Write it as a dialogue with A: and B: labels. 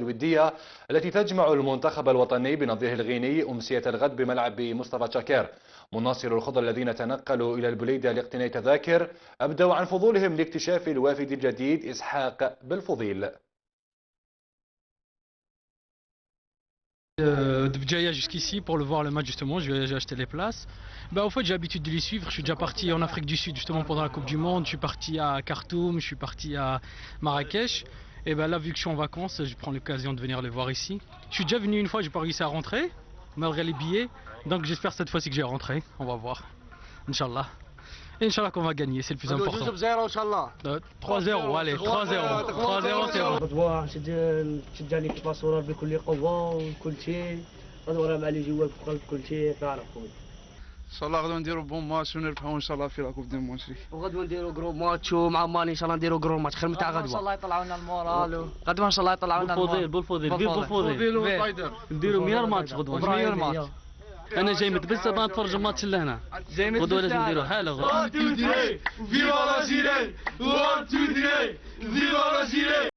A: الودية التي تجمع المنتخب الوطني بنظيره الغيني أمسية الغد بملعب مصطفى شاكر. مناصر الخضر الذين تنقلوا إلى البليدة لاقتناء تذاكر أبدوا عن فضولهم لاكتشاف الوافد الجديد إسحاق بالفضيل.
B: De Bdjaïa jusqu'ici pour le voir le match justement, j'ai acheté les places. En fait j'ai l'habitude de les suivre, je suis déjà parti en Afrique du Sud justement pendant la Coupe du Monde, je suis parti à Khartoum, je suis parti à Marrakech. Et là vu que je suis en vacances, je prends l'occasion de venir les voir ici. Je suis déjà venu une fois, j'ai pas réussi à rentrer, malgré les billets. Donc j'espère cette fois-ci que j'ai rentré, on va voir. Inch'Allah. Inch'Allah qu'on va gagner, c'est le plus important. 3-0, allez, 3-0. 3-0 c'est bon.
C: غدوة تشجعني في الباسورة بكل قوة وكل شيء. غدوة راه مع لي جوال في قلب كل شيء تعرف خويا.
D: ان شاء الله غدوة نديرو بون ماتش ونربحو ان شاء الله في لاكوب دي مونشي.
C: وغدوة نديرو كرو ماتش ومع مالي ان شاء الله نديرو كرو ماتش خير من تاع غدوة.
E: ان شاء الله يطلعوا لنا المورال.
C: غدوة ان شاء الله يطلعوا لنا
E: بالفضيل بالفضيل.
C: نديرو ميور ماتش غدوة.
E: ميور ماتش.
C: انا جاي متبسط نتفرج الماتش لهنا. غدوة لازم نديرو حالة غدوة.